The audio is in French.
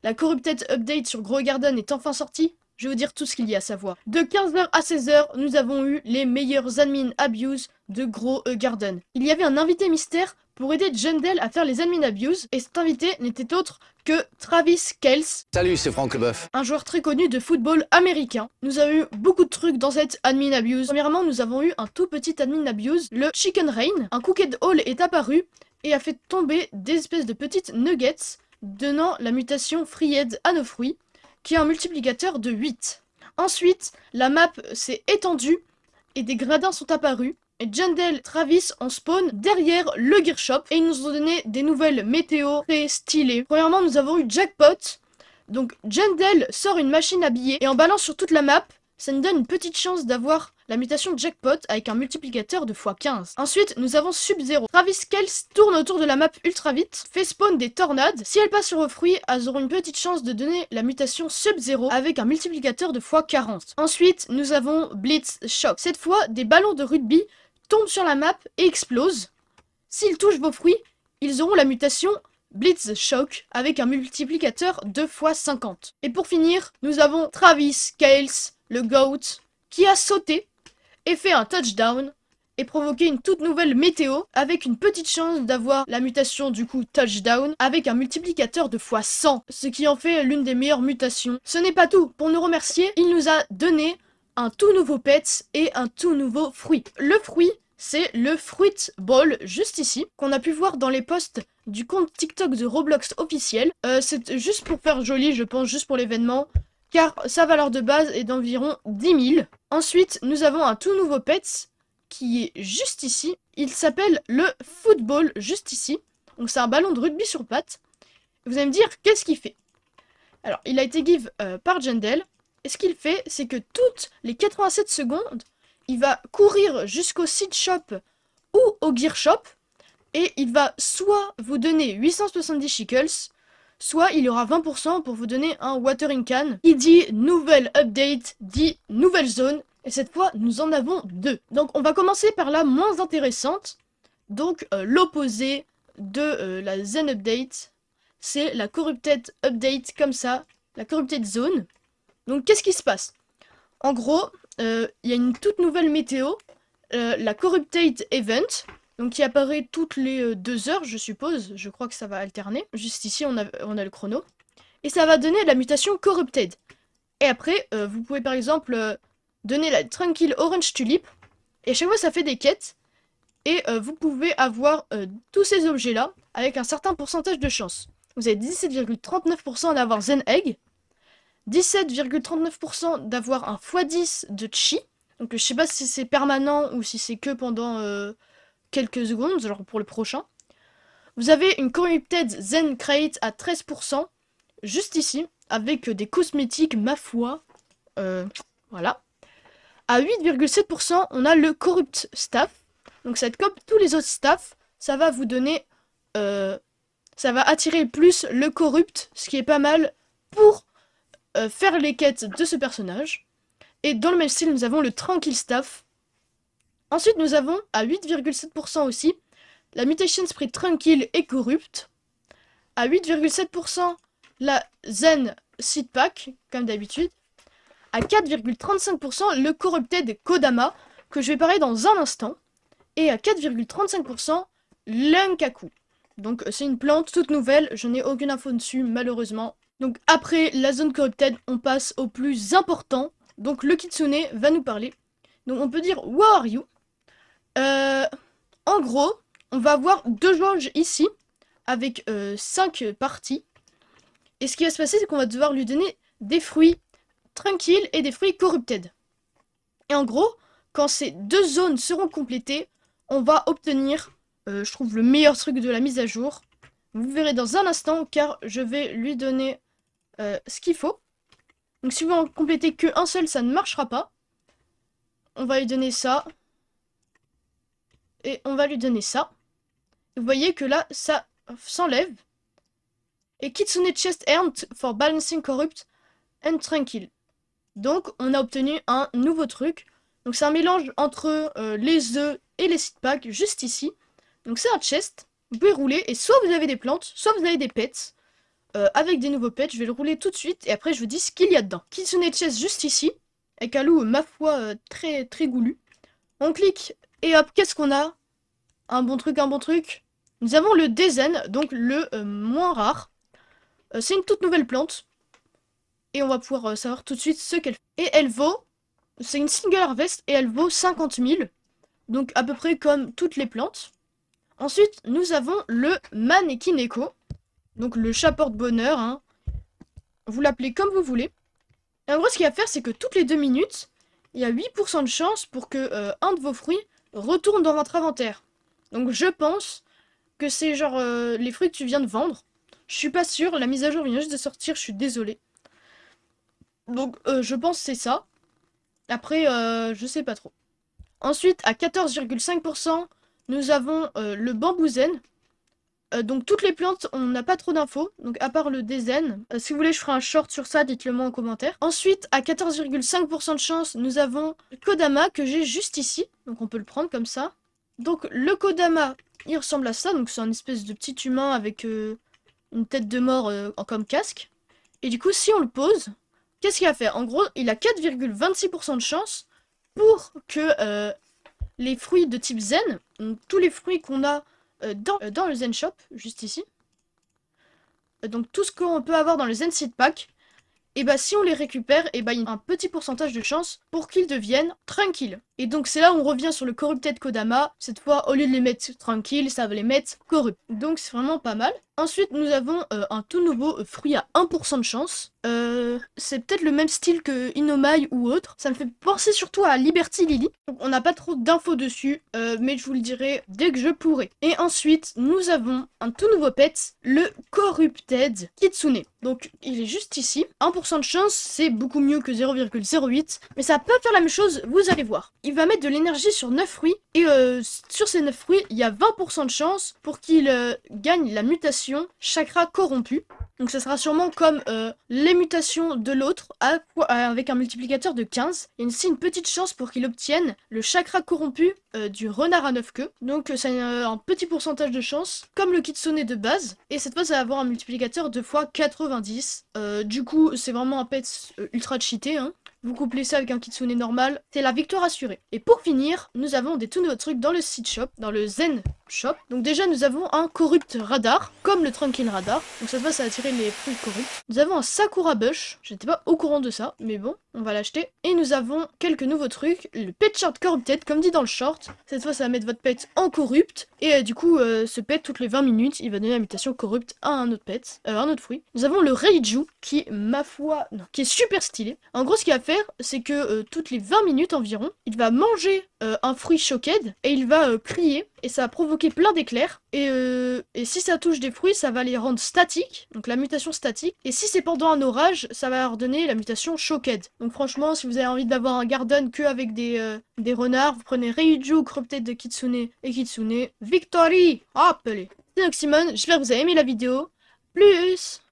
La Corrupted Update sur Grow Garden est enfin sortie. Je vais vous dire tout ce qu'il y a à savoir. De 15h à 16h, nous avons eu les meilleurs admin abuse de Grow Garden. Il y avait un invité mystère pour aider Jundel à faire les admin abuse, et cet invité n'était autre que Travis Kelce. Salut, c'est Franck Leboeuf. Un joueur très connu de football américain. Nous avons eu beaucoup de trucs dans cette admin abuse. Premièrement, nous avons eu un tout petit admin abuse, le Chicken Rain. Un Cooked Hall est apparu et a fait tomber des espèces de petites nuggets, donnant la mutation Freehead à nos fruits, qui est un multiplicateur de 8. Ensuite, la map s'est étendue et des gradins sont apparus. Et Jundel, Travis en spawn derrière le Gear Shop et ils nous ont donné des nouvelles météo très stylées. Premièrement, nous avons eu Jackpot. Donc Jundel sort une machine à billets et en balance sur toute la map, ça nous donne une petite chance d'avoir la mutation Jackpot avec un multiplicateur de x15. Ensuite, nous avons Sub-Zero. Travis Kelce tourne autour de la map ultra vite, fait spawn des tornades. Si elles passent sur vos fruits, elles auront une petite chance de donner la mutation Sub-Zero avec un multiplicateur de x40. Ensuite, nous avons Blitz Shock. Cette fois, des ballons de rugby tombent sur la map et explosent. S'ils touchent vos fruits, ils auront la mutation Blitz Shock avec un multiplicateur de x50. Et pour finir, nous avons Travis Kelce, le GOAT, qui a sauté et fait un touchdown et provoqué une toute nouvelle météo avec une petite chance d'avoir la mutation du coup touchdown avec un multiplicateur de x100, ce qui en fait l'une des meilleures mutations. Ce n'est pas tout, pour nous remercier, il nous a donné un tout nouveau pet et un tout nouveau fruit. Le fruit, c'est le Fruit Ball, juste ici, qu'on a pu voir dans les posts du compte TikTok de Roblox officiel. C'est juste pour faire joli, je pense, juste pour l'événement, car sa valeur de base est d'environ 10 000. Ensuite, nous avons un tout nouveau pet qui est juste ici. Il s'appelle le Football, juste ici. Donc c'est un ballon de rugby sur pattes. Vous allez me dire, qu'est-ce qu'il fait? Alors, il a été give par Jundel. Et ce qu'il fait, c'est que toutes les 87 secondes, il va courir jusqu'au seed shop ou au gear shop. Et il va soit vous donner 870 shekels, soit il y aura 20% pour vous donner un watering can. Il dit nouvelle update, dit nouvelle zone. Et cette fois, nous en avons deux. Donc on va commencer par la moins intéressante. Donc l'opposé de la Zen Update. C'est la Corrupted Update comme ça. La Corrupted Zone. Donc qu'est-ce qui se passe? En gros, il y a une toute nouvelle météo. La Corrupted Event. Donc qui apparaît toutes les 2 heures, je suppose. Je crois que ça va alterner. Juste ici, on a le chrono. Et ça va donner la mutation Corrupted. Et après, vous pouvez par exemple donner la Tranquil Orange Tulip. Et à chaque fois, ça fait des quêtes. Et vous pouvez avoir tous ces objets-là avec un certain pourcentage de chance. Vous avez 17,39% d'avoir Zen Egg. 17,39% d'avoir un x10 de Chi. Donc je sais pas si c'est permanent ou si c'est que pendant quelques secondes, genre pour le prochain. Vous avez une Corrupted Zen Crate à 13%, juste ici, avec des cosmétiques, ma foi. Voilà. À 8,7%, on a le Corrupt Staff. Donc ça va être comme tous les autres staffs, ça va vous donner... ça va attirer plus le Corrupt, ce qui est pas mal pour faire les quêtes de ce personnage. Et dans le même style, nous avons le Tranquil Staff. Ensuite, nous avons à 8,7% aussi la Mutation Sprite Tranquil et Corrupt. À 8,7% la Zen Seed Pack, comme d'habitude. À 4,35% le Corrupted Kodama, que je vais parler dans un instant. Et à 4,35% l'Unkaku. Donc c'est une plante toute nouvelle, je n'ai aucune info dessus malheureusement. Donc après la zone Corrupted, on passe au plus important. Donc le Kitsune va nous parler. Donc on peut dire Who are you? En gros, on va avoir deux jauges ici, avec 5 parties. Et ce qui va se passer, c'est qu'on va devoir lui donner des fruits tranquilles et des fruits corrupted. Et en gros, quand ces deux zones seront complétées, on va obtenir, je trouve, le meilleur truc de la mise à jour. Vous verrez dans un instant, car je vais lui donner ce qu'il faut. Donc si vous en complétez qu'un seul, ça ne marchera pas. On va lui donner ça. Et on va lui donner ça. Vous voyez que là, ça s'enlève. Et Kitsune Chest Earned for Balancing Corrupt and Tranquil. Donc, on a obtenu un nouveau truc. Donc, c'est un mélange entre les œufs et les seed packs, juste ici. Donc, c'est un chest. Vous pouvez rouler. Et soit vous avez des plantes, soit vous avez des pets. avec des nouveaux pets. Je vais le rouler tout de suite et après je vous dis ce qu'il y a dedans. Kitsune Chess juste ici, avec un loup, ma foi, très très goulu. On clique et hop, qu'est-ce qu'on a? Un bon truc, un bon truc. Nous avons le Dezen, donc le moins rare. C'est une toute nouvelle plante. Et on va pouvoir savoir tout de suite ce qu'elle fait. Et elle vaut, c'est une single harvest et elle vaut 50 000. Donc à peu près comme toutes les plantes. Ensuite, nous avons le Manekineko. Donc le chat porte-bonheur. Hein. Vous l'appelez comme vous voulez. Et en gros, ce qu'il y a à faire, c'est que toutes les 2 minutes, il y a 8% de chance pour que un de vos fruits retourne dans votre inventaire. Donc je pense que c'est genre les fruits que tu viens de vendre. Je suis pas sûre, la mise à jour vient juste de sortir, je suis désolée. Donc je pense que c'est ça. Après, je sais pas trop. Ensuite, à 14,5%, nous avons le bambouzen. Donc toutes les plantes, on n'a pas trop d'infos, donc à part le Dezen. Si vous voulez, je ferai un short sur ça, dites-le moi en commentaire. Ensuite, à 14,5% de chance, nous avons le Kodama que j'ai juste ici. Donc on peut le prendre comme ça. Donc le Kodama, il ressemble à ça, donc c'est un espèce de petit humain avec une tête de mort comme casque. Et du coup, si on le pose, qu'est-ce qu'il va faire? En gros, il a 4,26% de chance pour que les fruits de type Zen, donc tous les fruits qu'on a dans le Zen Shop, juste ici, donc tout ce qu'on peut avoir dans le Zen Seed Pack, et bah si on les récupère, et bah il y a un petit pourcentage de chance pour qu'ils deviennent tranquilles. Et donc c'est là où on revient sur le Corrupted Kodama. Cette fois, au lieu de les mettre tranquilles, ça va les mettre corrupts. Donc c'est vraiment pas mal. Ensuite, nous avons un tout nouveau fruit à 1% de chance. C'est peut-être le même style que Inomai ou autre. Ça me fait penser surtout à Liberty Lily. Donc on n'a pas trop d'infos dessus, mais je vous le dirai dès que je pourrai. Et ensuite, nous avons un tout nouveau pet, le Corrupted Kitsune. Donc il est juste ici. 1% de chance, c'est beaucoup mieux que 0,08. Mais ça peut faire la même chose, vous allez voir. Il va mettre de l'énergie sur 9 fruits. Et sur ces 9 fruits, il y a 20% de chance pour qu'il gagne la mutation chakra corrompu. Donc ça sera sûrement comme les mutations de l'autre avec un multiplicateur de 15. Il y a aussi une petite chance pour qu'il obtienne le chakra corrompu du renard à 9 queues. Donc ça a un petit pourcentage de chance, comme le kitsune de base. Et cette fois ça va avoir un multiplicateur de fois 90. Du coup c'est vraiment un pet ultra cheaté. Hein. Vous couplez ça avec un kitsune normal, c'est la victoire assurée. Et pour finir, nous avons des tout nouveaux trucs dans le seed shop, dans le Zen shop. Donc déjà nous avons un corrupt radar, comme le Tranquil radar. Donc cette fois ça va attirer les fruits corrupts. Nous avons un Sakura Bush, j'étais pas au courant de ça, mais bon, on va l'acheter. Et nous avons quelques nouveaux trucs, le Pet Short Corrupted, comme dit dans le short. Cette fois ça va mettre votre pet en corrupt. Et du coup ce pet toutes les 20 minutes, il va donner la mutation corrupte à un autre pet, un autre fruit. Nous avons le Reiju, qui ma foi, non, qui est super stylé. En gros ce qu'il va faire, c'est que toutes les 20 minutes environ, il va manger un fruit shocked et il va crier et ça va provoquer plein d'éclairs et si ça touche des fruits ça va les rendre statiques, donc la mutation statique, et si c'est pendant un orage ça va leur donner la mutation shocked. Donc franchement si vous avez envie d'avoir un garden que avec des renards, vous prenez Reiju, Corrupted de Kitsune et Kitsune Victory. Appelez. C'est Noxymon, j'espère que vous avez aimé la vidéo. Plus